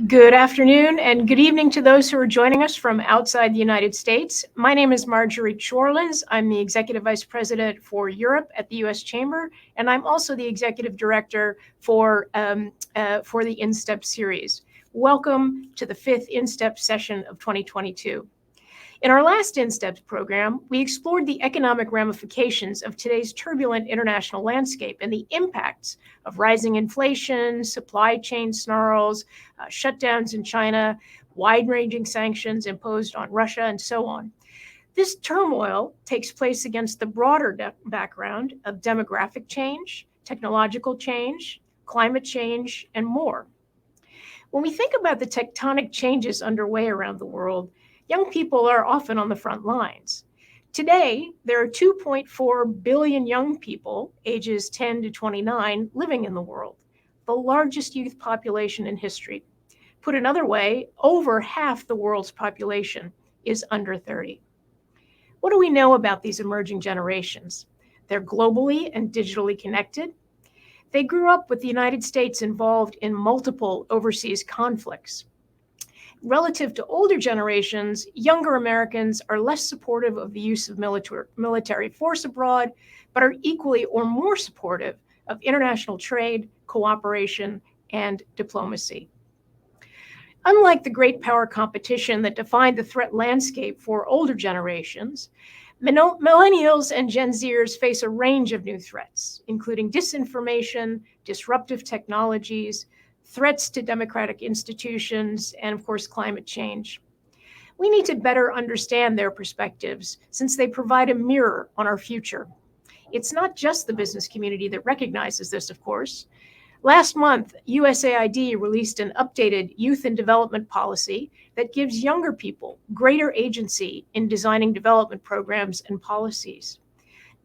Good afternoon and good evening to those who are joining us from outside the United States. My name is Marjorie Chorlins. I'm the Executive Vice President for Europe at the U.S. Chamber, and I'm also the Executive Director for the InSTEP series. Welcome to the fifth InSTEP session of 2022. In our last InSTEP program, we explored the economic ramifications of today's turbulent international landscape and the impacts of rising inflation, supply chain snarls, shutdowns in China, wide-ranging sanctions imposed on Russia, and so on. This turmoil takes place against the broader background of demographic change, technological change, climate change, and more. When we think about the tectonic changes underway around the world, young people are often on the front lines. Today, there are 2.4 billion young people, ages 10 to 29, living in the world, the largest youth population in history. Put another way, over half the world's population is under 30. What do we know about these emerging generations? They're globally and digitally connected. They grew up with the United States involved in multiple overseas conflicts. Relative to older generations, younger Americans are less supportive of the use of military force abroad, but are equally or more supportive of international trade, cooperation, and diplomacy. Unlike the great power competition that defined the threat landscape for older generations, millennials and Gen Zers face a range of new threats, including disinformation, disruptive technologies, threats to democratic institutions, and of course, climate change. We need to better understand their perspectives since they provide a mirror on our future. It's not just the business community that recognizes this, of course. Last month, USAID released an updated youth and development policy that gives younger people greater agency in designing development programs and policies.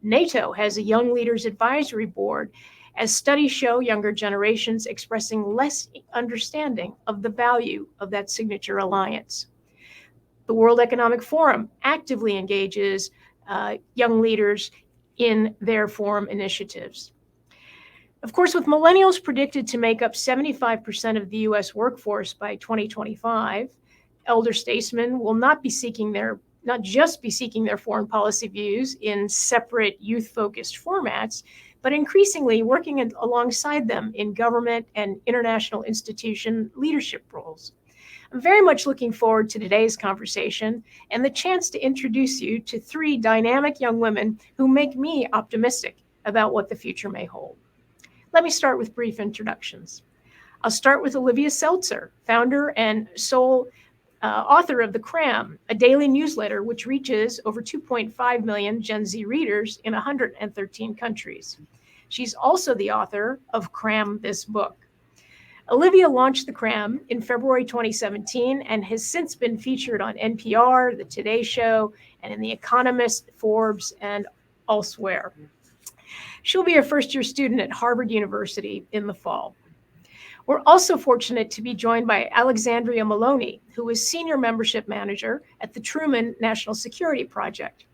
NATO has a Young Leaders Advisory Board, as studies show younger generations expressing less understanding of the value of that signature alliance. The World Economic Forum actively engages young leaders in their forum initiatives. Of course, with millennials predicted to make up 75% of the US workforce by 2025, elder statesmen will not just be seeking their foreign policy views in separate youth-focused formats, but increasingly working alongside them in government and international institution leadership roles. I'm very much looking forward to today's conversation and the chance to introduce you to three dynamic young women who make me optimistic about what the future may hold. Let me start with brief introductions. I'll start with Olivia Seltzer, founder and sole author of the Cramm, a daily newsletter which reaches over 2.5 million Gen Z readers in 113 countries. She's also the author of Cramm This Book. Olivia launched the Cramm in February 2017 and has since been featured on NPR, The Today Show, and in The Economist, Forbes, and elsewhere. She'll be a first-year student at Harvard University in the fall. We're also fortunate to be joined by Alexandria Maloney, who is Senior Membership Manager at the Truman National Security Project.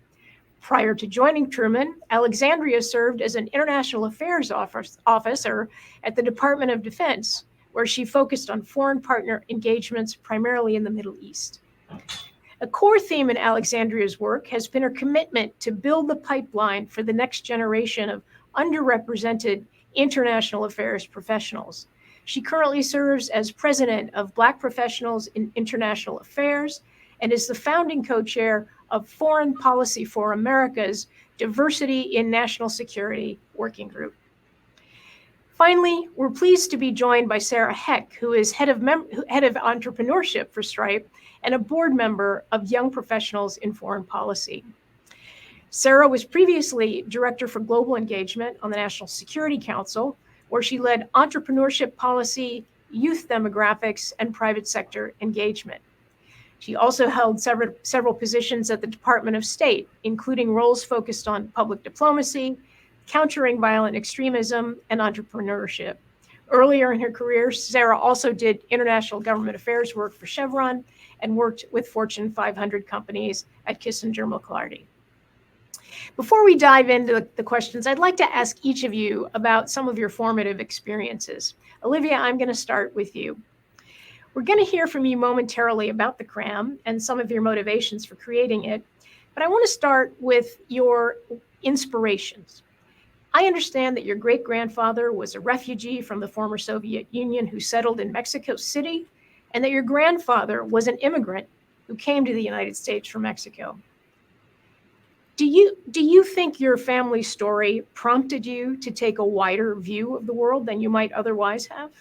Prior to joining Truman, Alexandria served as an International Affairs officer at the Department of Defense, where she focused on foreign partner engagements primarily in the Middle East. A core theme in Alexandria's work has been her commitment to build the pipeline for the next generation of underrepresented international affairs professionals. She currently serves as president of Black Professionals in International Affairs and is the founding co-chair of Foreign Policy for America's Diversity in National Security Working Group. Finally, we're pleased to be joined by Sarah Heck, who is head of entrepreneurship for Stripe and a board member of Young Professionals in Foreign Policy. Sarah was previously Director for Global Engagement on the National Security Council, where she led entrepreneurship policy, youth demographics, and private sector engagement. She also held several positions at the Department of State, including roles focused on public diplomacy, countering violent extremism, and entrepreneurship. Earlier in her career, Sarah also did international government affairs work for Chevron and worked with Fortune 500 companies at Kissinger-McClarty. Before we dive into the questions, I'd like to ask each of you about some of your formative experiences. Olivia, I'm going to start with you. We're going to hear from you momentarily about the Cramm and some of your motivations for creating it. But I want to start with your inspirations. I understand that your great-grandfather was a refugee from the former Soviet Union who settled in Mexico City, and that your grandfather was an immigrant who came to the United States from Mexico. Do you think your family story prompted you to take a wider view of the world than you might otherwise have?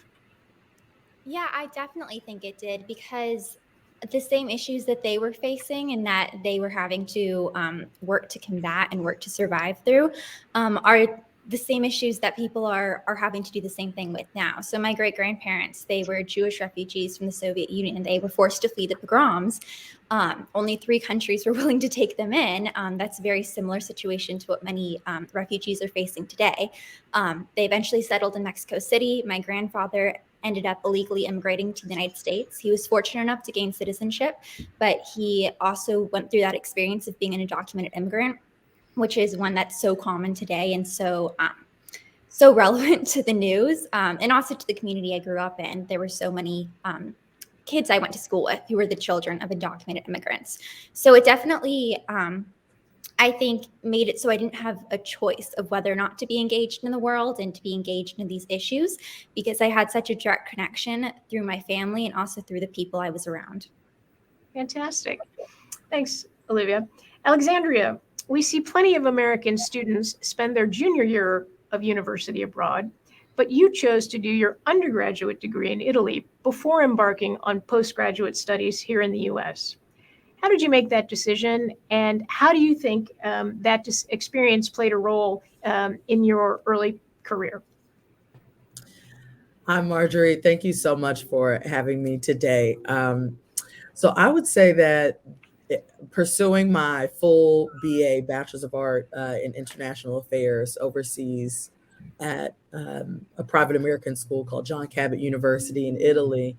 Yeah, I definitely think it did, because the same issues that they were facing and that they were having to work to combat and work to survive through are the same issues that people are having to do the same thing with now. So my great grandparents, they were Jewish refugees from the Soviet Union, and they were forced to flee the pogroms. Only 3 countries were willing to take them in. That's a very similar situation to what many refugees are facing today. They eventually settled in Mexico City. My grandfather ended up illegally immigrating to the United States. He was fortunate enough to gain citizenship, but he also went through that experience of being an undocumented immigrant, which is one that's so common today and so relevant to the news, and also to the community I grew up in. There were so many kids I went to school with who were the children of undocumented immigrants. So it definitely, I think, made it so I didn't have a choice of whether or not to be engaged in the world and to be engaged in these issues, because I had such a direct connection through my family and also through the people I was around. Fantastic. Thanks, Olivia. Alexandria, we see plenty of American students spend their junior year of university abroad, but you chose to do your undergraduate degree in Italy before embarking on postgraduate studies here in the US. How did you make that decision, and how do you think that experience played a role in your early career? Hi, Marjorie. Thank you so much for having me today. So I would say that pursuing my full BA, Bachelor's of Art in International Affairs overseas at a private American school called John Cabot University in Italy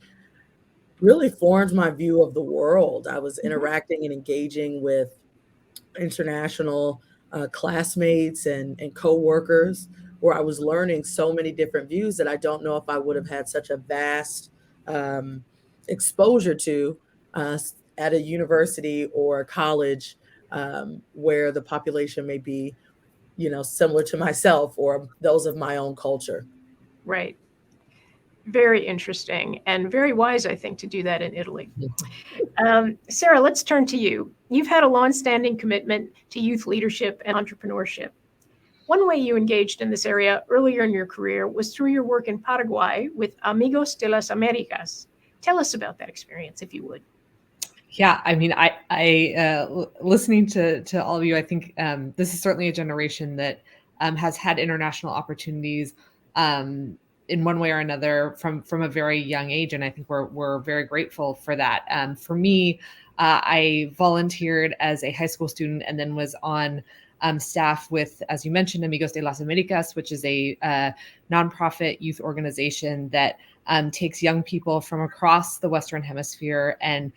really formed my view of the world. I was interacting and engaging with international classmates and co-workers, where I was learning so many different views that I don't know if I would have had such a vast um, exposure to at a university or a college where the population may be, similar to myself or those of my own culture. Right. Very interesting and very wise, I think, to do that in Italy. Sarah, let's turn to you. You've had a longstanding commitment to youth leadership and entrepreneurship. One way you engaged in this area earlier in your career was through your work in Paraguay with Amigos de las Americas. Tell us about that experience, if you would. Yeah, I mean, listening to all of you, I think this is certainly a generation that has had international opportunities in one way or another from a very young age, and I think we're very grateful for that. For me, I volunteered as a high school student and then was on staff with, as you mentioned, Amigos de las Americas, which is a nonprofit youth organization that takes young people from across the Western Hemisphere and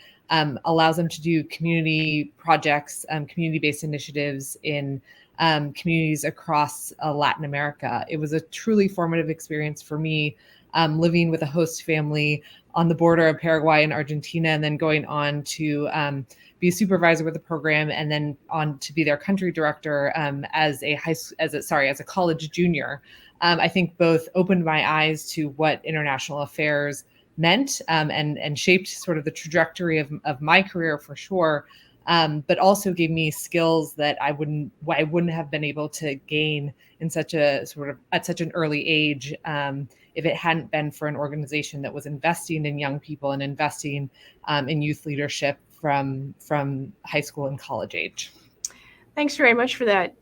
allows them to do community projects, community-based initiatives in communities across Latin America. It was a truly formative experience for me, living with a host family on the border of Paraguay and Argentina, and then going on to be a supervisor with the program, and then on to be their country director as a college junior. I think both opened my eyes to what international affairs meant and shaped sort of the trajectory of my career for sure, but also gave me skills that I wouldn't have been able to gain in such a sort of at such an early age if it hadn't been for an organization that was investing in young people and investing in youth leadership from high school and college age. Thanks very much for that.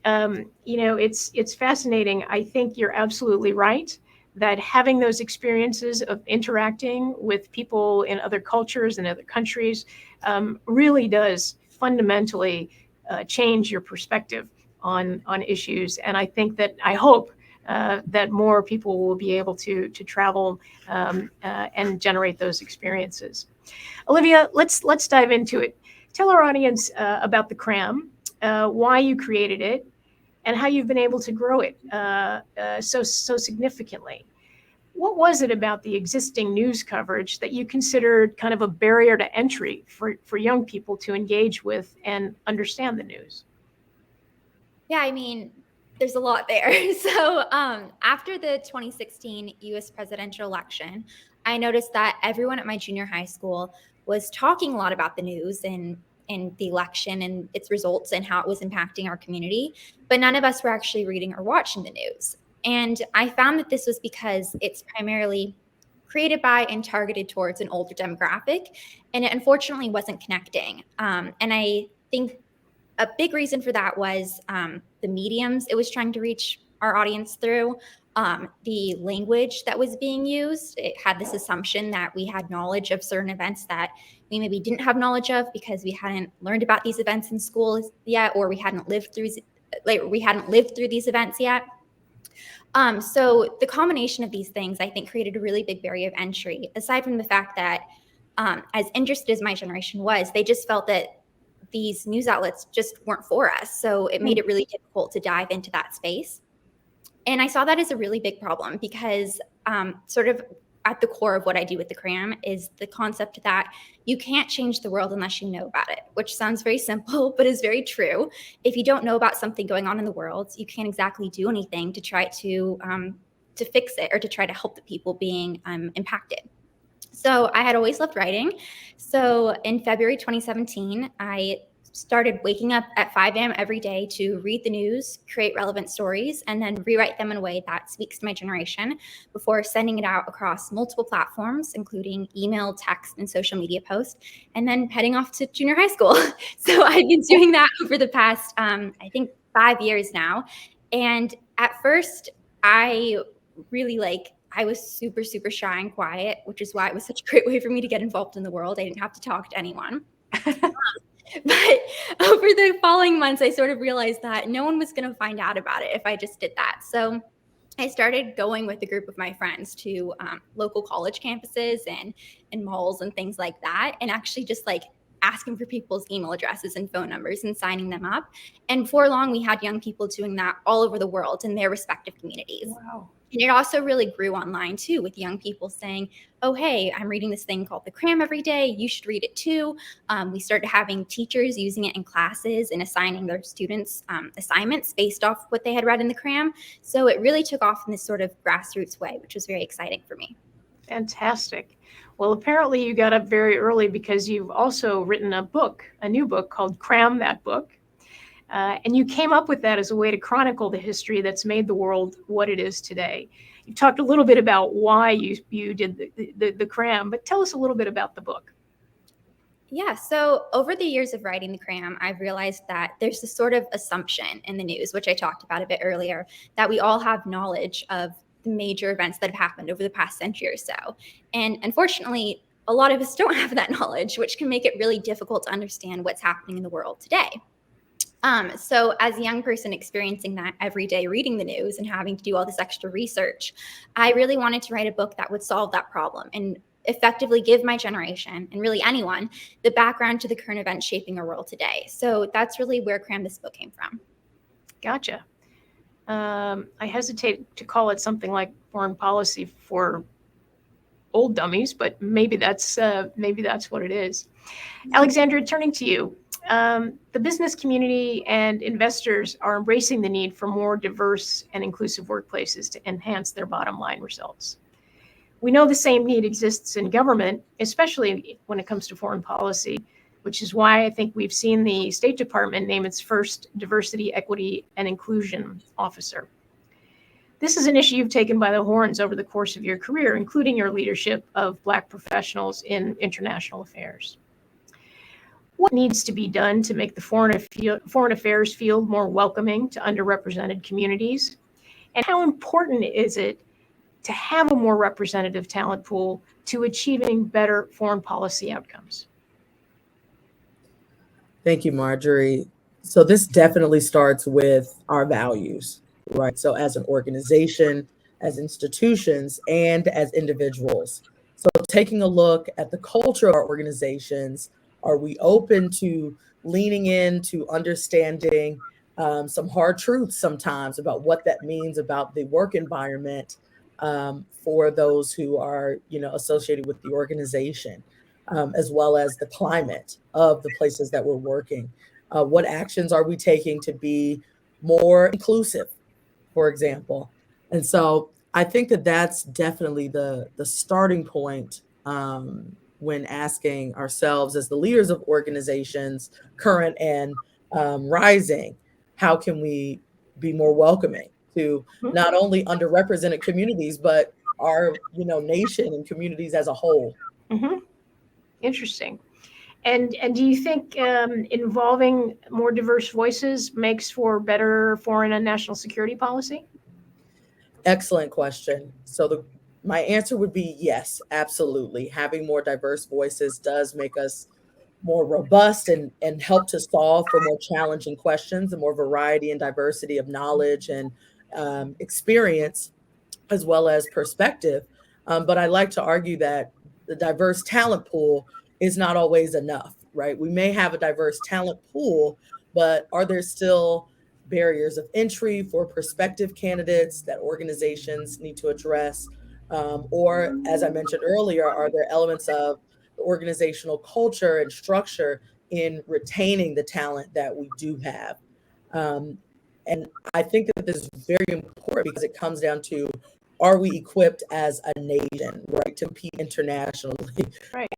It's fascinating. I think you're absolutely right that having those experiences of interacting with people in other cultures and other countries really does fundamentally change your perspective on issues. And I hope that more people will be able to travel and generate those experiences. Olivia, let's dive into it. Tell our audience about the Cramm, why you created it, and how you've been able to grow it so significantly. What was it about the existing news coverage that you considered kind of a barrier to entry for young people to engage with and understand the news? Yeah, I mean, there's a lot there. So after the 2016 US presidential election, I noticed that everyone at my junior high school was talking a lot about the news and the election and its results and how it was impacting our community, but none of us were actually reading or watching the news. And I found that this was because it's primarily created by and targeted towards an older demographic, and it unfortunately wasn't connecting. And I think a big reason for that was the mediums it was trying to reach our audience through, the language that was being used. It had this assumption that we had knowledge of certain events that we maybe didn't have knowledge of because we hadn't learned about these events in school yet, or we hadn't lived through these events yet. So the combination of these things, I think, created a really big barrier of entry. Aside from the fact that, as interested as my generation was, they just felt that these news outlets just weren't for us. So it made it really difficult to dive into that space. And I saw that as a really big problem because sort of at the core of what I do with the Cramm is the concept that you can't change the world unless you know about it, which sounds very simple, but is very true. If you don't know about something going on in the world, you can't exactly do anything to try to fix it or to try to help the people being impacted. So I had always loved writing. So in February 2017, I started waking up at 5 a.m. every day to read the news, create relevant stories, and then rewrite them in a way that speaks to my generation before sending it out across multiple platforms, including email, text, and social media posts, and then heading off to junior high school. So I've been doing that over the past, I think, 5 years now. And at first, I was super, super shy and quiet, which is why it was such a great way for me to get involved in the world. I didn't have to talk to anyone. But over the following months, I sort of realized that no one was going to find out about it if I just did that. So I started going with a group of my friends to local college campuses and malls and things like that, and actually just like asking for people's email addresses and phone numbers and signing them up. And before long, we had young people doing that all over the world in their respective communities. Wow. And it also really grew online too, with young people saying, oh, hey, I'm reading this thing called the Cramm every day. You should read it too. We started having teachers using it in classes and assigning their students assignments based off what they had read in the Cramm. So it really took off in this sort of grassroots way, which was very exciting for me. Fantastic. Well, apparently you got up very early because you've also written a new book called Cramm That Book. And you came up with that as a way to chronicle the history that's made the world what it is today. You talked a little bit about why you did the Cramm, but tell us a little bit about the book. Yeah, so over the years of writing the Cramm, I've realized that there's this sort of assumption in the news, which I talked about a bit earlier, that we all have knowledge of the major events that have happened over the past century or so. And unfortunately, a lot of us don't have that knowledge, which can make it really difficult to understand what's happening in the world today. So as a young person experiencing that every day, reading the news and having to do all this extra research, I really wanted to write a book that would solve that problem and effectively give my generation, and really anyone, the background to the current events shaping our world today. So that's really where Cramm This Book came from. Gotcha. I hesitate to call it something like foreign policy for old dummies, but maybe that's what it is. Alexandra, turning to you. The business community and investors are embracing the need for more diverse and inclusive workplaces to enhance their bottom line results. We know the same need exists in government, especially when it comes to foreign policy, which is why I think we've seen the State Department name its first diversity, equity, and inclusion officer. This is an issue you've taken by the horns over the course of your career, including your leadership of Black professionals in international affairs. What needs to be done to make the foreign affairs field more welcoming to underrepresented communities? And how important is it to have a more representative talent pool to achieving better foreign policy outcomes? Thank you, Marjorie. So this definitely starts with our values, right? So as an organization, as institutions, and as individuals. So taking a look at the culture of our organizations, are we open to leaning into understanding some hard truths sometimes about what that means about the work environment for those who are, associated with the organization, as well as the climate of the places that we're working. What actions are we taking to be more inclusive, for example? And so I think that that's definitely the starting point when asking ourselves as the leaders of organizations, current and rising, how can we be more welcoming to not only underrepresented communities, but our nation and communities as a whole. Mm-hmm. Interesting. And do you think involving more diverse voices makes for better foreign and national security policy? Excellent question. So my answer would be yes, absolutely. Having more diverse voices does make us more robust and help to solve for more challenging questions and more variety and diversity of knowledge and experience, as well as perspective. But I like to argue that the diverse talent pool is not always enough, right? We may have a diverse talent pool, but are there still barriers of entry for prospective candidates that organizations need to address? Or, as I mentioned earlier, are there elements of the organizational culture and structure in retaining the talent that we do have? And I think that this is very important because it comes down to, are we equipped as a nation, right, to compete internationally, Right.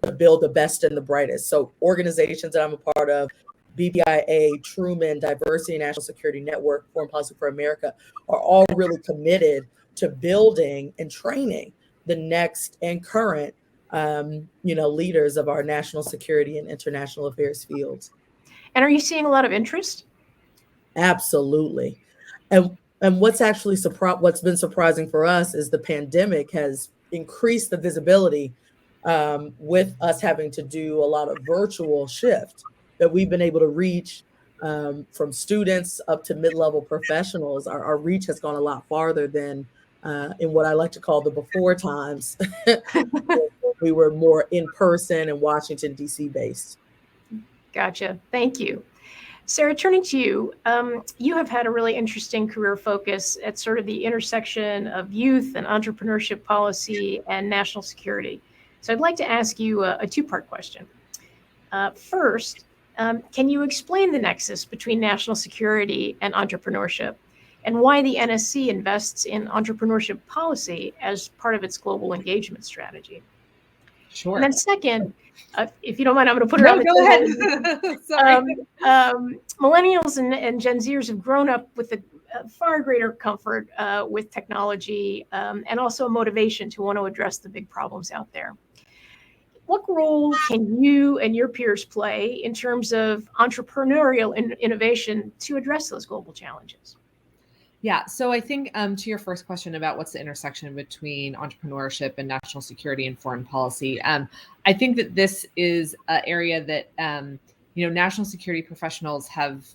To build the best and the brightest? So organizations that I'm a part of, BPIA, Truman, Diversity and National Security Network, Foreign Policy for America, are all really committed to building and training the next and current, leaders of our national security and international affairs fields. And are you seeing a lot of interest? Absolutely. And what's actually what's been surprising for us is the pandemic has increased the visibility, with us having to do a lot of virtual shift, that we've been able to reach, from students up to mid-level professionals. Our reach has gone a lot farther than in what I like to call the before times. We were more in person and Washington, D.C. based. Gotcha. Thank you. Sarah, turning to you, you have had a really interesting career focus at sort of the intersection of youth and entrepreneurship policy and national security. So I'd like to ask you a two-part question. First, can you explain the nexus between national security and entrepreneurship, and why the NSC invests in entrepreneurship policy as part of its global engagement strategy? Sure. And then second, if you don't mind, I'm going to put it on the table. Go ahead. Sorry. Millennials and Gen Zers have grown up with a far greater comfort with technology, and also a motivation to want to address the big problems out there. What role can you and your peers play in terms of entrepreneurial innovation to address those global challenges? Yeah, so I think to your first question about what's the intersection between entrepreneurship and national security and foreign policy, I think that this is an area that national security professionals have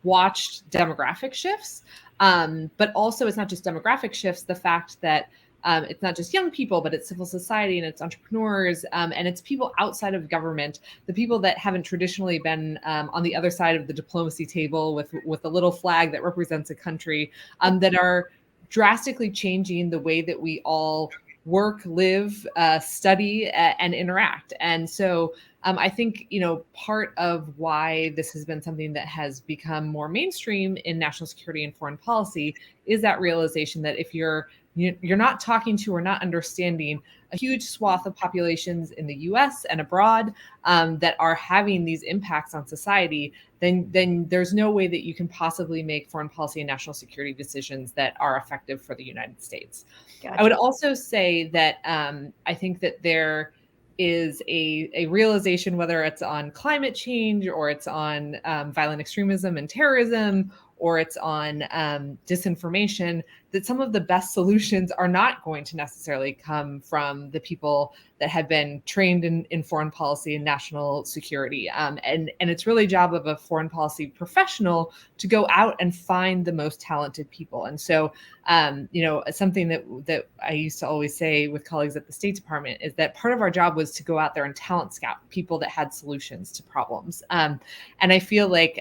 watched demographic shifts, but also it's not just demographic shifts. The fact that it's not just young people, but it's civil society and it's entrepreneurs, and it's people outside of government, the people that haven't traditionally been on the other side of the diplomacy table with a little flag that represents a country, that are drastically changing the way that we all work, live, study, and interact. And so I think, part of why this has been something that has become more mainstream in national security and foreign policy is that realization that if you're not talking to or not understanding a huge swath of populations in the US and abroad that are having these impacts on society, then there's no way that you can possibly make foreign policy and national security decisions that are effective for the United States. Gotcha. I would also say that I think that there is a realization, whether it's on climate change or it's on violent extremism and terrorism, or it's on disinformation, that some of the best solutions are not going to necessarily come from the people that have been trained in foreign policy and national security. And it's really a job of a foreign policy professional to go out and find the most talented people. And so, something that I used to always say with colleagues at the State Department is that part of our job was to go out there and talent scout people that had solutions to problems. And I feel like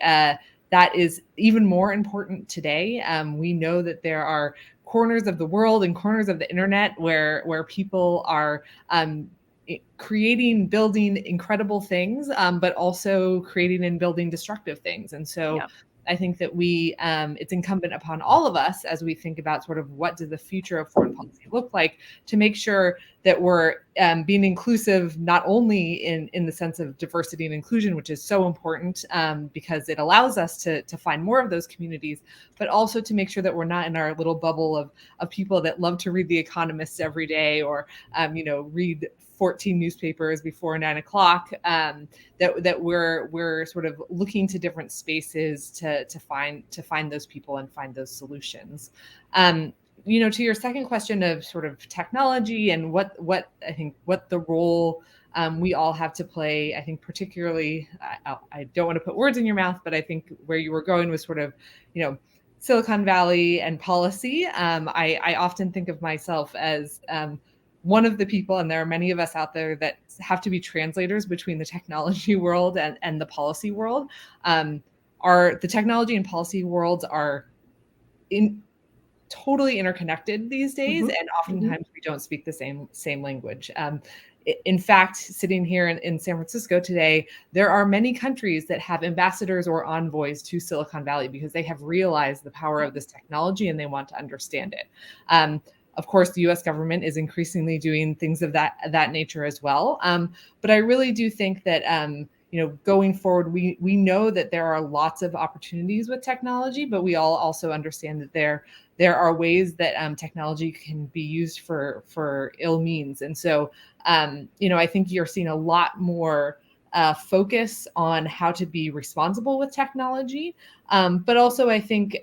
that is even more important today. We know that there are corners of the world and corners of the internet where people are creating, building incredible things, but also creating and building destructive things. And so Yeah. I think that it's incumbent upon all of us as we think about sort of what does the future of foreign policy look like, to make sure that we're being inclusive, not only in the sense of diversity and inclusion, which is so important because it allows us to find more of those communities, but also to make sure that we're not in our little bubble of people that love to read The Economist every day, or read 14 newspapers before 9 o'clock, that we're sort of looking to different spaces to find those people and find those solutions. To your second question of sort of technology and what the role we all have to play, I think particularly, I don't want to put words in your mouth, but I think where you were going was sort of, Silicon Valley and policy. I often think of myself as one of the people, and there are many of us out there that have to be translators between the technology world and the policy world. The technology and policy worlds are totally interconnected these days, and oftentimes we don't speak the same language. In fact, sitting here in San Francisco today, there are many countries that have ambassadors or envoys to Silicon Valley because they have realized the power of this technology and they want to understand it. Of course, the U.S. government is increasingly doing things of that nature as well. But I really do think that going forward, we know that there are lots of opportunities with technology, but we all also understand that there are ways that technology can be used for ill means. And so, I think you're seeing a lot more focus on how to be responsible with technology. But also, I think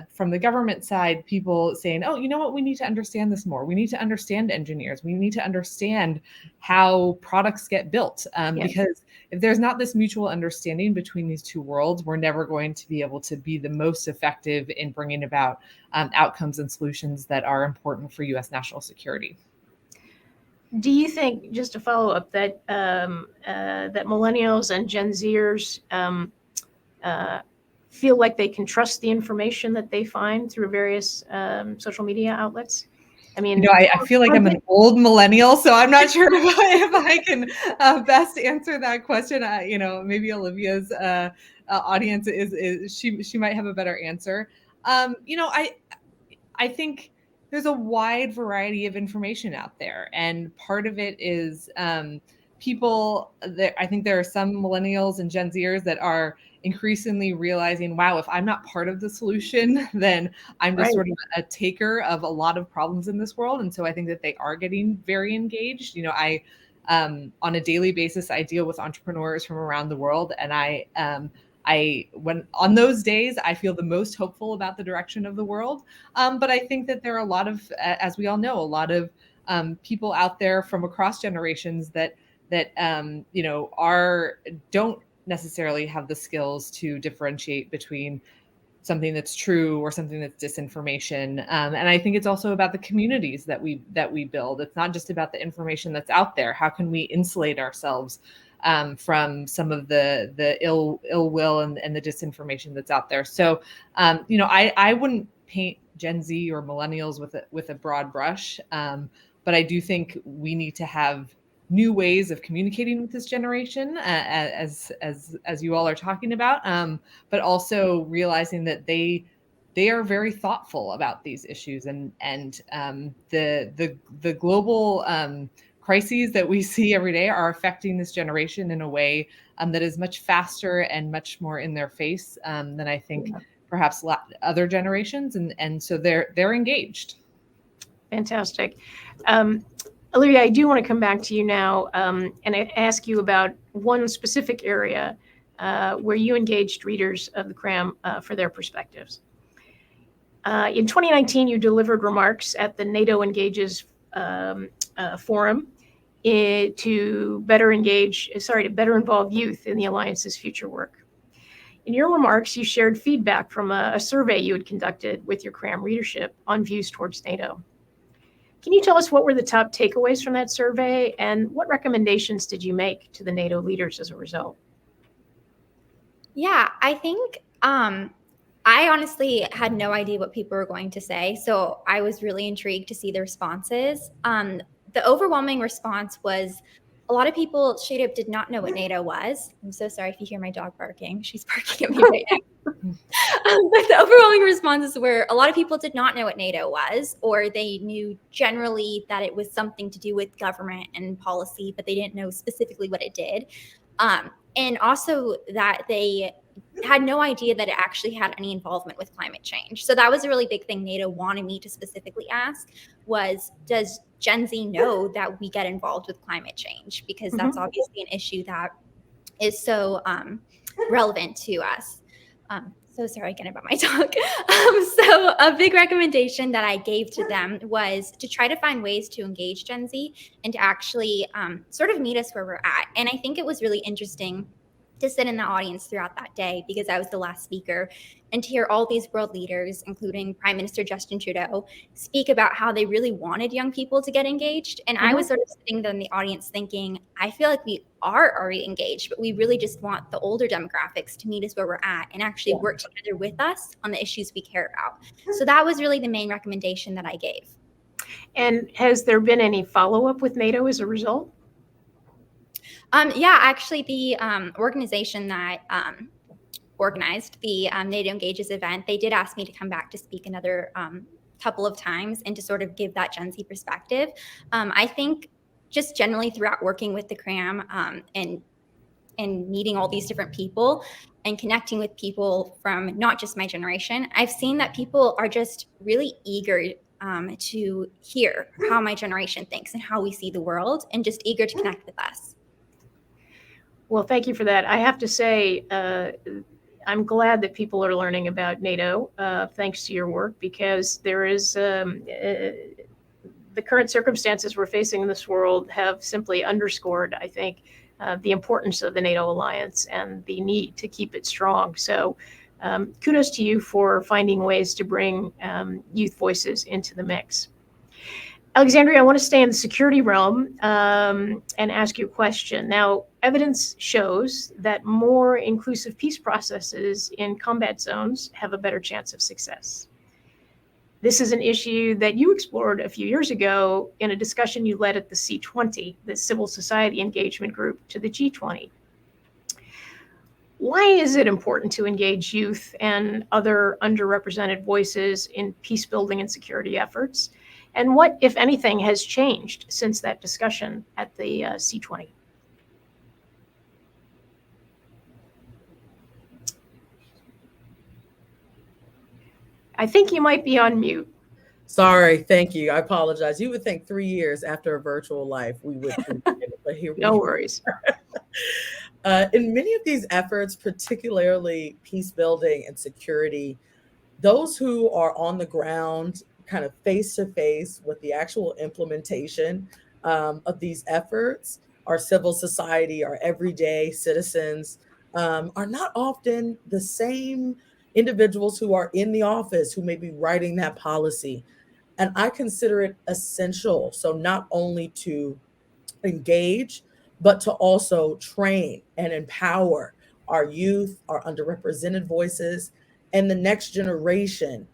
from the government side, people saying, oh, you know what, we need to understand this more. We need to understand engineers. We need to understand how products get built. Because if there's not this mutual understanding between these two worlds, we're never going to be able to be the most effective in bringing about outcomes and solutions that are important for U.S. national security. Do you think, just to follow up, that that millennials and Gen Zers feel like they can trust the information that they find through various social media outlets? I mean, I feel like I'm an old millennial, so I'm not sure if I can best answer that question. Maybe Olivia's audience is she might have a better answer. I think there's a wide variety of information out there, and part of it is people that I think there are some millennials and Gen Zers that are increasingly realizing, wow, if I'm not part of the solution, then I'm just sort of a taker of a lot of problems in this world. And so I think that they are getting very engaged. On a daily basis, I deal with entrepreneurs from around the world, and when on those days, I feel the most hopeful about the direction of the world. But I think that there are a lot of, as we all know, a lot of people out there from across generations that don't necessarily have the skills to differentiate between something that's true or something that's disinformation. And I think it's also about the communities that we build. It's not just about the information that's out there. How can we insulate ourselves from some of the ill will and the disinformation that's out there? So, I wouldn't paint Gen Z or millennials with a broad brush, but I do think we need to have new ways of communicating with this generation, as you all are talking about, but also realizing that they are very thoughtful about these issues, and the global crises that we see every day are affecting this generation in a way that is much faster and much more in their face than I think perhaps other generations, and so they're engaged. Fantastic. Olivia, I do want to come back to you now and ask you about one specific area where you engaged readers of the Cramm for their perspectives. In 2019, you delivered remarks at the NATO Engages forum to better involve youth in the Alliance's future work. In your remarks, you shared feedback from a survey you had conducted with your Cramm readership on views towards NATO. Can you tell us what were the top takeaways from that survey, and what recommendations did you make to the NATO leaders as a result? Yeah, I think I honestly had no idea what people were going to say, so I was really intrigued to see the responses. The overwhelming response was a lot of people straight up did not know what NATO was. I'm so sorry if you hear my dog barking. She's barking at me right now. But the overwhelming responses were a lot of people did not know what NATO was, or they knew generally that it was something to do with government and policy, but they didn't know specifically what it did. And also that they had no idea that it actually had any involvement with climate change. So that was a really big thing NATO wanted me to specifically ask was, does Gen Z know that we get involved with climate change? Because that's obviously an issue that is so relevant to us. So sorry again about my dog. So a big recommendation that I gave to them was to try to find ways to engage Gen Z and to actually sort of meet us where we're at. And I think it was really interesting to sit in the audience throughout that day because I was the last speaker and to hear all these world leaders, including Prime Minister Justin Trudeau, speak about how they really wanted young people to get engaged. And I was sort of sitting there in the audience thinking, I feel like we are already engaged, but we really just want the older demographics to meet us where we're at and actually work together with us on the issues we care about. So that was really the main recommendation that I gave. And has there been any follow-up with NATO as a result? Yeah, actually, the organization that organized the NATO Engages event, they did ask me to come back to speak another couple of times and to sort of give that Gen Z perspective. I think just generally throughout working with the Cramm and meeting all these different people and connecting with people from not just my generation, I've seen that people are just really eager to hear how my generation thinks and how we see the world and just eager to connect with us. Well, thank you for that. I have to say, I'm glad that people are learning about NATO, thanks to your work, because there is the current circumstances we're facing in this world have simply underscored, I think, the importance of the NATO alliance and the need to keep it strong. So kudos to you for finding ways to bring youth voices into the mix. Alexandria, I want to stay in the security realm and ask you a question. Now, evidence shows that more inclusive peace processes in combat zones have a better chance of success. This is an issue that you explored a few years ago in a discussion you led at the C20, the civil society engagement group to the G20. Why is it important to engage youth and other underrepresented voices in peace building and security efforts? And what, if anything, has changed since that discussion at the C20? I think you might be on mute. Sorry, thank you. I apologize. You would think 3 years after a virtual life we would, but here we No worries. In many of these efforts, particularly peace building and security, those who are on the ground, kind of face to face with the actual implementation of these efforts, our civil society, our everyday citizens, are not often the same individuals who are in the office who may be writing that policy. And I consider it essential. So not only to engage, but to also train and empower our youth, our underrepresented voices, and the next generation,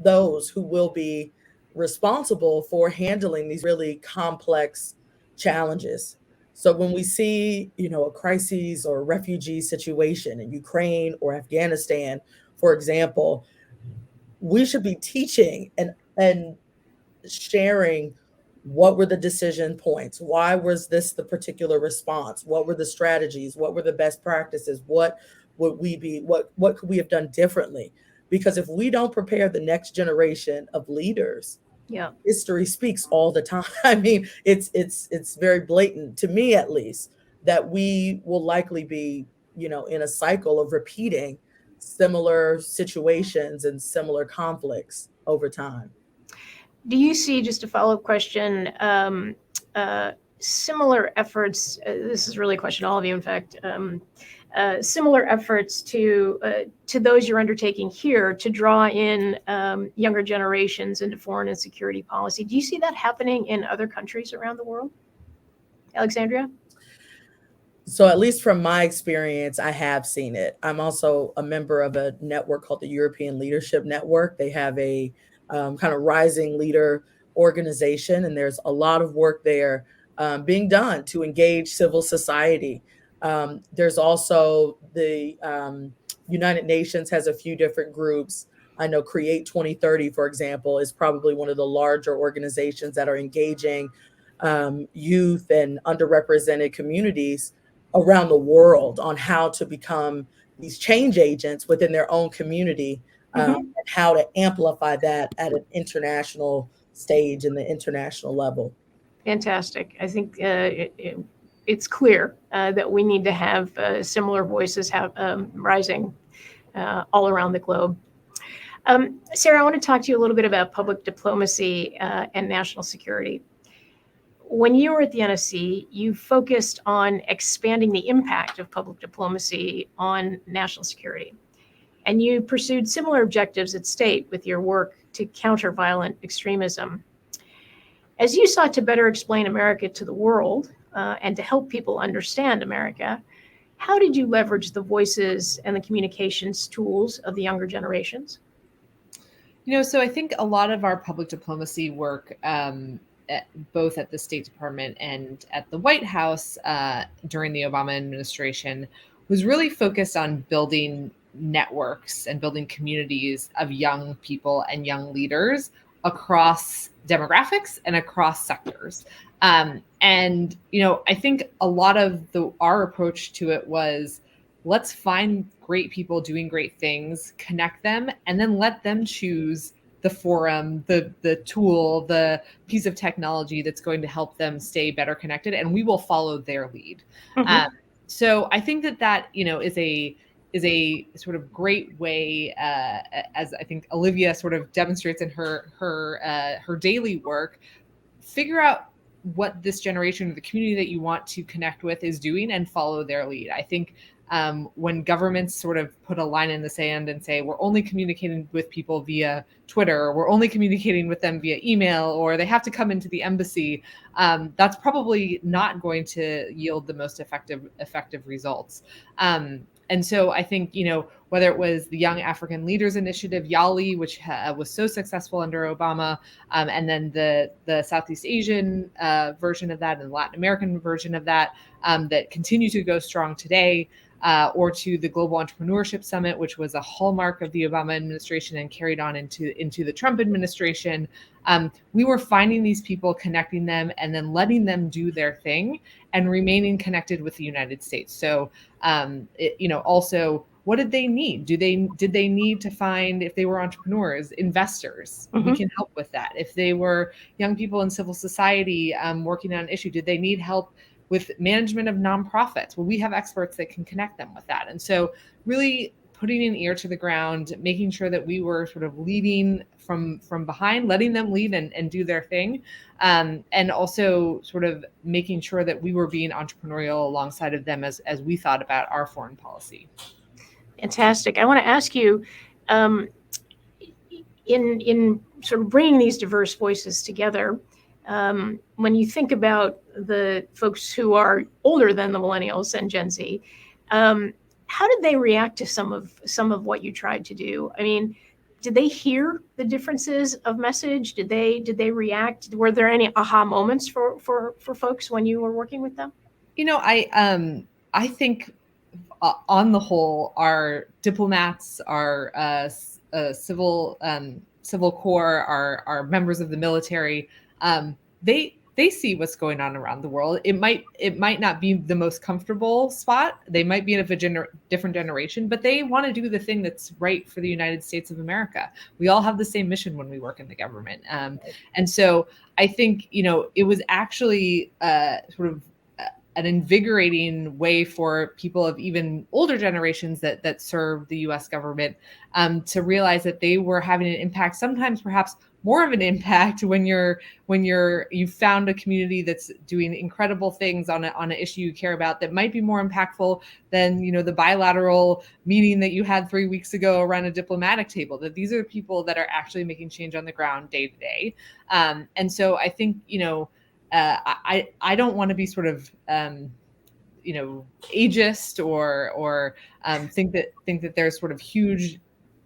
those who will be responsible for handling these really complex challenges. So when we see, a crisis or a refugee situation in Ukraine or Afghanistan, for example, we should be teaching and sharing what were the decision points, why was this the particular response, what were the strategies, what were the best practices, what could we have done differently? Because if we don't prepare the next generation of leaders, history speaks all the time. I mean, it's very blatant to me, at least, that we will likely be, in a cycle of repeating similar situations and similar conflicts over time. Do you see, just a follow-up question, similar efforts, this is really a question to all of you, in fact, similar efforts to those you're undertaking here to draw in younger generations into foreign and security policy? Do you see that happening in other countries around the world? Alexandria? So at least from my experience, I have seen it. I'm also a member of a network called the European Leadership Network. They have a kind of rising leader organization, and there's a lot of work there being done to engage civil society. There's also the United Nations has a few different groups. I know Create 2030, for example, is probably one of the larger organizations that are engaging youth and underrepresented communities around the world on how to become these change agents within their own community, and how to amplify that at an international stage and the international level. Fantastic. I think it's clear that we need to have similar voices rising all around the globe. Sarah, I want to talk to you a little bit about public diplomacy and national security. When you were at the NSC, you focused on expanding the impact of public diplomacy on national security. And you pursued similar objectives at state with your work to counter violent extremism. As you sought to better explain America to the world and to help people understand America, how did you leverage the voices and the communications tools of the younger generations? So I think a lot of our public diplomacy work, both at the State Department and at the White House during the Obama administration, was really focused on building networks and building communities of young people and young leaders across demographics and across sectors. And I think a lot of our approach to it was, let's find great people doing great things, connect them, and then let them choose the forum, the tool, the piece of technology that's going to help them stay better connected, and we will follow their lead. So I think that is a sort of great way, as I think Olivia sort of demonstrates in her daily work, figure out what this generation, the community that you want to connect with, is doing and follow their lead. I think when governments sort of put a line in the sand and say, we're only communicating with people via Twitter, or we're only communicating with them via email, or they have to come into the embassy, that's probably not going to yield the most effective results. And so I think, whether it was the Young African Leaders Initiative, YALI, which was so successful under Obama, and then the Southeast Asian version of that and the Latin American version of that, that continue to go strong today, or to the Global Entrepreneurship Summit, which was a hallmark of the Obama administration and carried on into the Trump administration. We were finding these people, connecting them, and then letting them do their thing and remaining connected with the United States. So, also, what did they need? Did they need to find, if they were entrepreneurs, investors? We can help with that. If they were young people in civil society working on an issue, did they need help with management of nonprofits? Well, we have experts that can connect them with that. And so really putting an ear to the ground, making sure that we were sort of leading from behind, letting them lead and do their thing. And also sort of making sure that we were being entrepreneurial alongside of them as we thought about our foreign policy. Fantastic. I want to ask you, in sort of bringing these diverse voices together, when you think about the folks who are older than the millennials and Gen Z, how did they react to some of what you tried to do? I mean, did they hear the differences of message? Did they react? Were there any aha moments for folks when you were working with them? I think on the whole, our diplomats, our civil corps, our members of the military, they see what's going on around the world. It might not be the most comfortable spot. They might be in a different generation, but they want to do the thing that's right for the United States of America. We all have the same mission when we work in the government. And so I think, it was actually sort of an invigorating way for people of even older generations that serve the U.S. government to realize that they were having an impact, sometimes perhaps more of an impact when you found a community that's doing incredible things on an issue you care about that might be more impactful than the bilateral meeting that you had 3 weeks ago around a diplomatic table. That these are people that are actually making change on the ground day to day. And so I think I don't want to be sort of ageist or think that there's sort of huge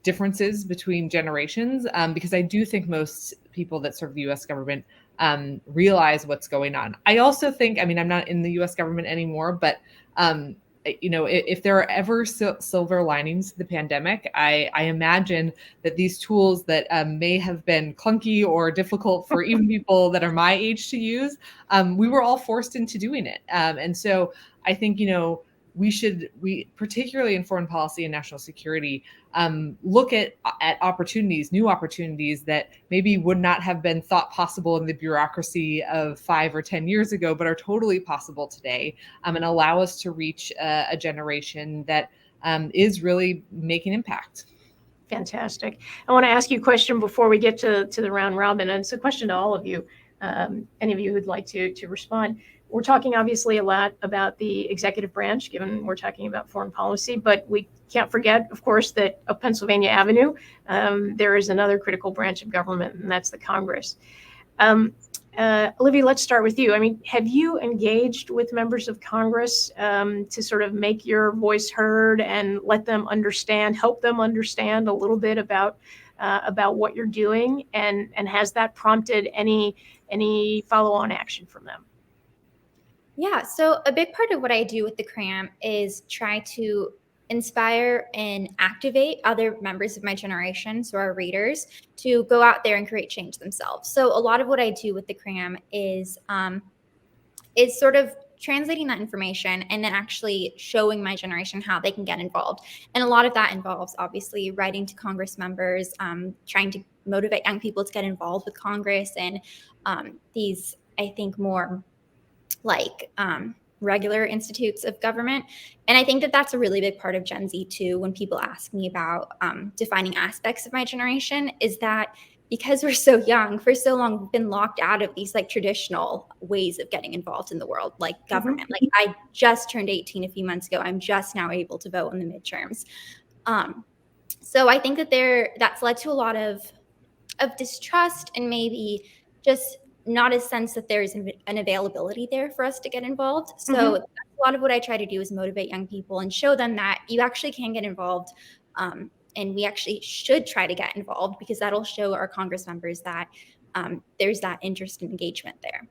differences between generations, because I do think most people that serve the U.S. government realize what's going on. I also think, I mean, I'm not in the U.S. government anymore, but if there are ever silver linings to the pandemic, I imagine that these tools that may have been clunky or difficult for even people that are my age to use, we were all forced into doing it. And so I think, we particularly in foreign policy and national security, look at opportunities, new opportunities that maybe would not have been thought possible in the bureaucracy of 5 or 10 years ago, but are totally possible today, and allow us to reach a generation that is really making impact. Fantastic. I want to ask you a question before we get to the round robin, and it's a question to all of you. Any of you who'd like to respond. We're talking obviously a lot about the executive branch, given we're talking about foreign policy, but we can't forget, of course, that up Pennsylvania Avenue, there is another critical branch of government, and that's the Congress. Olivia, let's start with you. I mean, have you engaged with members of Congress to sort of make your voice heard and let them understand, help them understand a little bit about what you're doing, and has that prompted any follow-on action from them? Yeah, so a big part of what I do with the Cramm is try to inspire and activate other members of my generation, so our readers, to go out there and create change themselves. So a lot of what I do with the Cramm is sort of translating that information and then actually showing my generation how they can get involved. And a lot of that involves obviously writing to Congress members, trying to motivate young people to get involved with Congress and these, I think, more like regular institutes of government. And I think that that's a really big part of Gen Z too, when people ask me about defining aspects of my generation, is that because we're so young, for so long, we've been locked out of these like traditional ways of getting involved in the world, like government. Like I just turned 18 a few months ago. I'm just now able to vote in the midterms. So I think that that's led to a lot of distrust and maybe just not a sense that there's an availability there for us to get involved. So that's a lot of what I try to do is motivate young people and show them that you actually can get involved. And we actually should try to get involved, because that'll show our Congress members that there's that interest and engagement there.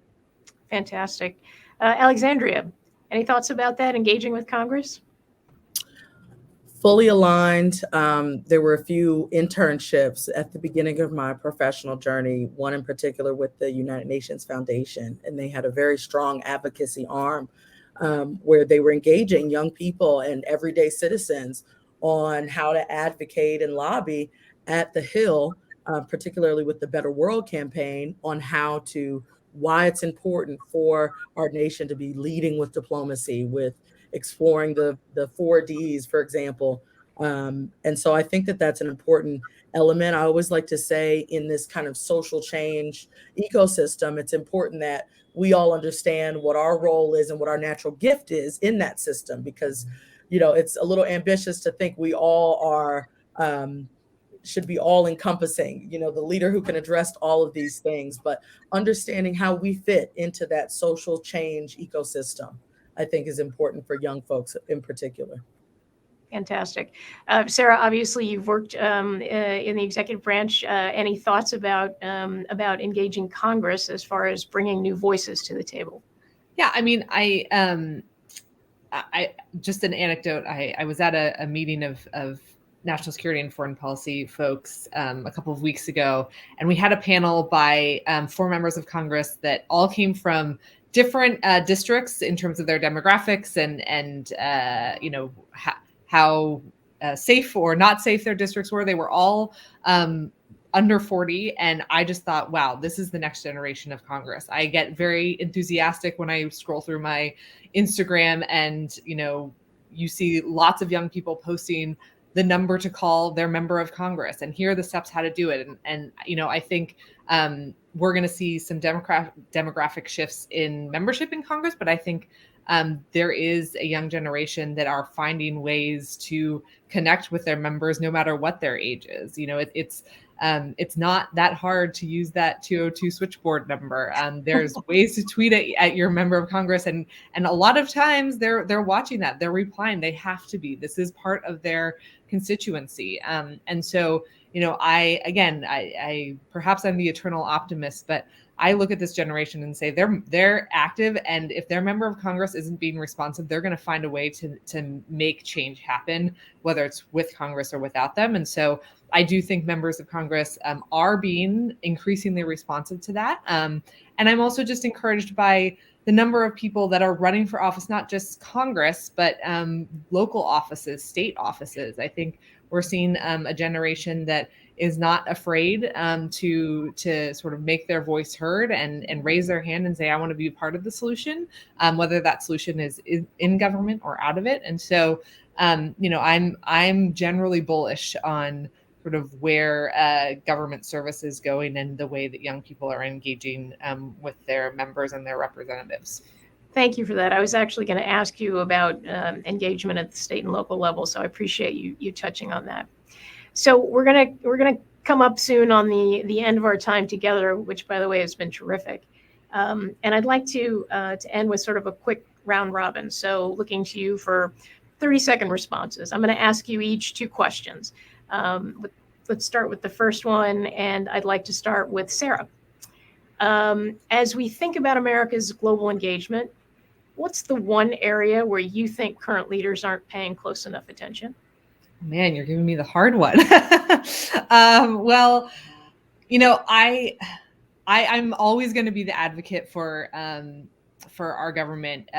Fantastic. Alexandria, any thoughts about that, engaging with Congress? Fully aligned. There were a few internships at the beginning of my professional journey, one in particular with the United Nations Foundation, and they had a very strong advocacy arm where they were engaging young people and everyday citizens on how to advocate and lobby at the Hill, particularly with the Better World campaign, on why it's important for our nation to be leading with diplomacy, with exploring the 4Ds, for example. And so I think that that's an important element. I always like to say, in this kind of social change ecosystem, it's important that we all understand what our role is and what our natural gift is in that system, because, it's a little ambitious to think we all are, should be all encompassing, the leader who can address all of these things, but understanding how we fit into that social change ecosystem, I think, is important for young folks in particular. Fantastic. Sarah, obviously you've worked in the executive branch. Any thoughts about engaging Congress as far as bringing new voices to the table? Yeah, I mean, I just an anecdote. I was at a meeting of national security and foreign policy folks a couple of weeks ago, and we had a panel by 4 members of Congress that all came from different districts in terms of their demographics and how safe or not safe their districts were. They were all under 40. And I just thought, wow, this is the next generation of Congress. I get very enthusiastic when I scroll through my Instagram and, you see lots of young people posting the number to call their member of Congress, and here are the steps how to do it. And I think we're going to see some demographic shifts in membership in Congress, but I think there is a young generation that are finding ways to connect with their members no matter what their age is. It's not that hard to use that 202 switchboard number. There's ways to tweet at your member of Congress, and a lot of times they're watching that, they're replying. They have to be. This is part of their constituency, and so I perhaps I'm the eternal optimist, but I look at this generation and say they're active, and if their member of Congress isn't being responsive, they're going to find a way to make change happen, whether it's with Congress or without them. And so I do think members of Congress are being increasingly responsive to that. And I'm also just encouraged by the number of people that are running for office, not just Congress, but local offices, state offices. I think we're seeing a generation that is not afraid to sort of make their voice heard and raise their hand and say, I want to be a part of the solution, whether that solution is in government or out of it. And so, I'm generally bullish on sort of where government service is going and the way that young people are engaging with their members and their representatives. Thank you for that. I was actually going to ask you about engagement at the state and local level, so I appreciate you touching on that. So we're gonna come up soon on the end of our time together, which, by the way, has been terrific. And I'd like to end with sort of a quick round robin. So looking to you for 30-second responses. I'm going to ask you each 2 questions. Let's start with the first one, and I'd like to start with Sarah. As we think about America's global engagement, what's the one area where you think current leaders aren't paying close enough attention? Man, you're giving me the hard one. Well, I'm always going to be the advocate for our government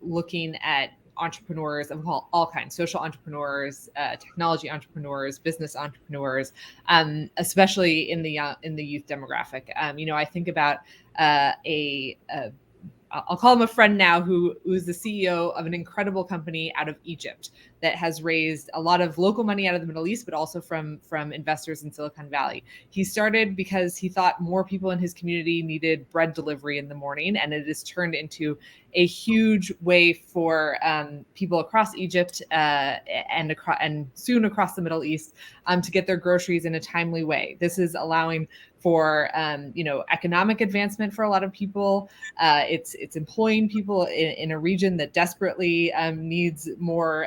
looking at entrepreneurs of all kinds, social entrepreneurs, technology entrepreneurs, business entrepreneurs, especially in the youth demographic. I think about I'll call him a friend now, who is the CEO of an incredible company out of Egypt that has raised a lot of local money out of the Middle East, but also from investors in Silicon Valley. He started because he thought more people in his community needed bread delivery in the morning, and it has turned into a huge way for people across Egypt and soon across the Middle East to get their groceries in a timely way. This is allowing for economic advancement for a lot of people. It's employing people in a region that desperately needs more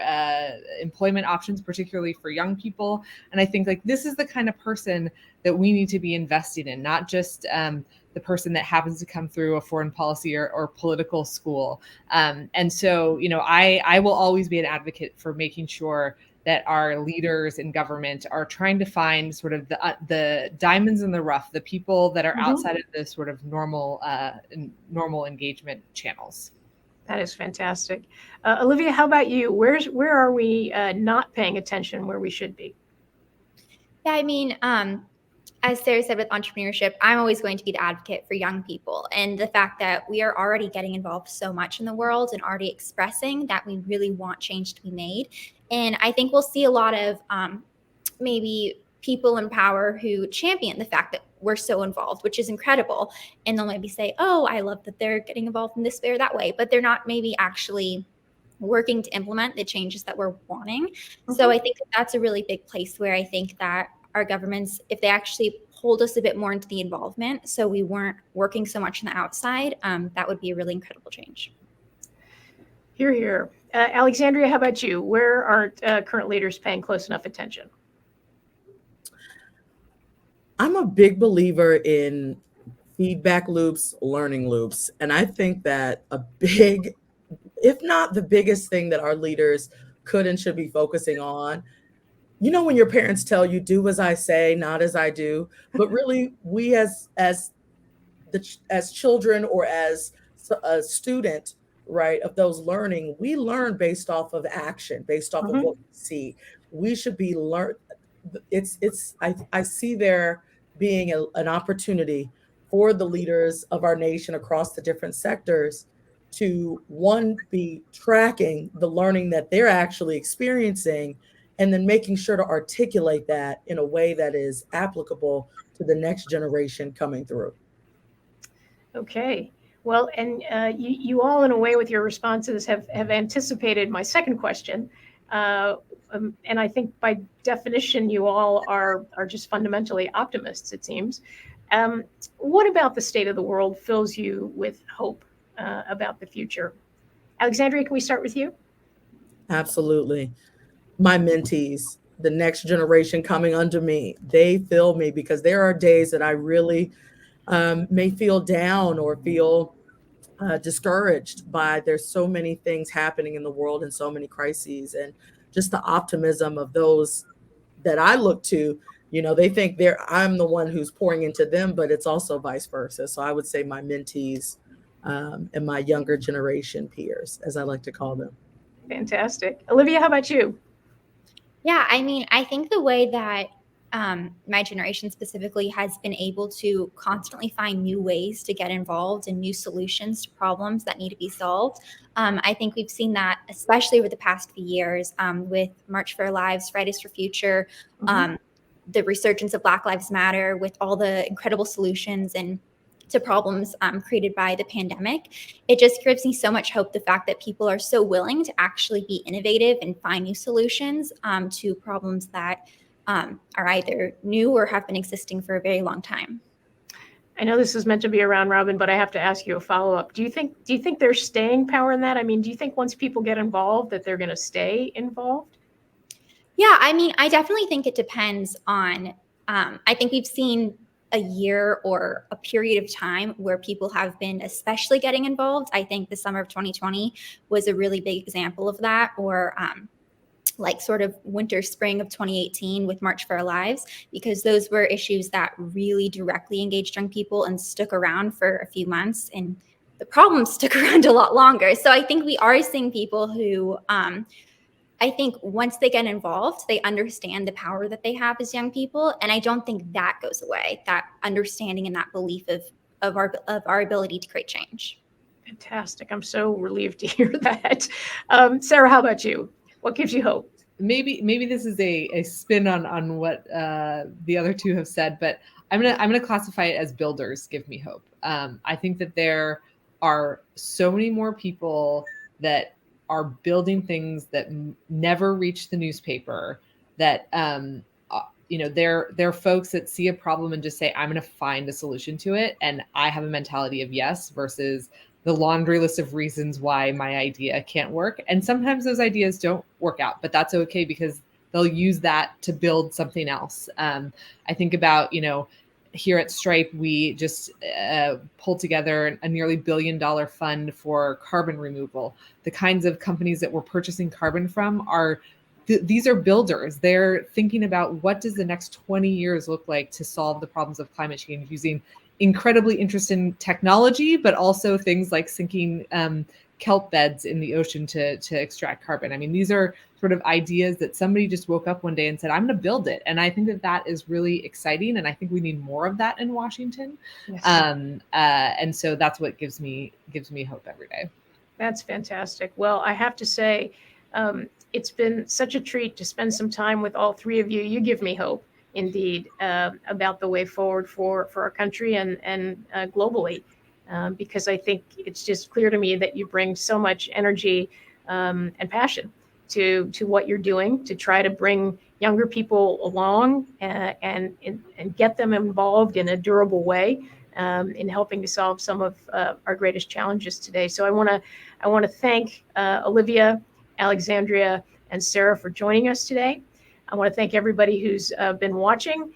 employment options, particularly for young people. And I think this is the kind of person that we need to be investing in, not just the person that happens to come through a foreign policy or political school. And so, I will always be an advocate for making sure that our leaders in government are trying to find sort of the diamonds in the rough, the people that are outside of the sort of normal engagement channels. That is fantastic. Olivia, how about you? Where are we not paying attention where we should be? Yeah, I mean, as Sarah said with entrepreneurship, I'm always going to be the advocate for young people, and the fact that we are already getting involved so much in the world and already expressing that we really want change to be made. And I think we'll see a lot of maybe people in power who champion the fact that we're so involved, which is incredible. And they'll maybe say, oh, I love that they're getting involved in this way or that way, but they're not maybe actually working to implement the changes that we're wanting. So I think that's a really big place where I think that our governments, if they actually hold us a bit more into the involvement, so we weren't working so much on the outside, that would be a really incredible change. Hear, hear. Alexandria, how about you? Where aren't current leaders paying close enough attention? I'm a big believer in feedback loops, learning loops. And I think that a big, if not the biggest thing that our leaders could and should be focusing on, when your parents tell you, do as I say, not as I do, but really we as children or as a student, right, of those learning, we learn based off of action, based off of what we see. We should be I see there being an opportunity for the leaders of our nation across the different sectors to, one, be tracking the learning that they're actually experiencing, and then making sure to articulate that in a way that is applicable to the next generation coming through. Okay. Well, and you all, in a way, with your responses, have anticipated my second question, And I think by definition, you all are just fundamentally optimists, it seems. What about the state of the world fills you with hope about the future? Alexandria, can we start with you? Absolutely. My mentees, the next generation coming under me, they fill me, because there are days that I really may feel down or feel discouraged by, there's so many things happening in the world and so many crises, and just the optimism of those that I look to. They think I'm the one who's pouring into them, but it's also vice versa. So I would say my mentees and my younger generation peers, as I like to call them. Fantastic. Olivia, how about you? Yeah, I mean, I think the way that my generation specifically has been able to constantly find new ways to get involved and new solutions to problems that need to be solved. I think we've seen that, especially over the past few years, with March for Our Lives, Fridays for Future, the resurgence of Black Lives Matter, with all the incredible solutions and to problems created by the pandemic. It just gives me so much hope, the fact that people are so willing to actually be innovative and find new solutions to problems that are either new or have been existing for a very long time. I know this is meant to be a round robin, but I have to ask you a follow-up. Do you think there's staying power in that? I mean, do you think once people get involved that they're going to stay involved? Yeah, I mean, I definitely think it depends on, I think we've seen a year or a period of time where people have been especially getting involved. I think the summer of 2020 was a really big example of that, or like sort of winter, spring of 2018 with March for Our Lives, because those were issues that really directly engaged young people and stuck around for a few months, and the problems stuck around a lot longer. So I think we are seeing people who, I think once they get involved, they understand the power that they have as young people. And I don't think that goes away, that understanding and that belief of our ability to create change. Fantastic. I'm so relieved to hear that. Sarah, how about you? What gives you hope? Maybe this is a spin on what the other two have said, but I'm gonna classify it as builders give me hope. I think that there are so many more people that are building things that never reach the newspaper, that they're folks that see a problem and just say, I'm going to find a solution to it. And I have a mentality of yes, versus the laundry list of reasons why my idea can't work. And sometimes those ideas don't work out, but that's okay, because they'll use that to build something else. I think about, here at Stripe, we just pulled together a nearly $1 billion fund for carbon removal. The kinds of companies that we're purchasing carbon from are, these are builders. They're thinking about, what does the next 20 years look like to solve the problems of climate change, using incredibly interesting technology, but also things like sinking kelp beds in the ocean to extract carbon. I mean, these are sort of ideas that somebody just woke up one day and said, I'm going to build it. And I think that is really exciting. And I think we need more of that in Washington. Yes. And so that's what gives me hope every day. That's fantastic. Well, I have to say, it's been such a treat to spend some time with all three of you. You give me hope, indeed, about the way forward for our country and globally. Because I think it's just clear to me that you bring so much energy and passion to what you're doing to try to bring younger people along and get them involved in a durable way in helping to solve some of our greatest challenges today. So I want to thank Olivia, Alexandria, and Sarah for joining us today. I want to thank everybody who's been watching.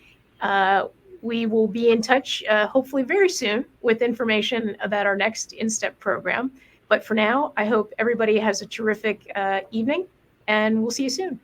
We will be in touch, hopefully very soon, with information about our next InSTEP program. But for now, I hope everybody has a terrific evening, and we'll see you soon.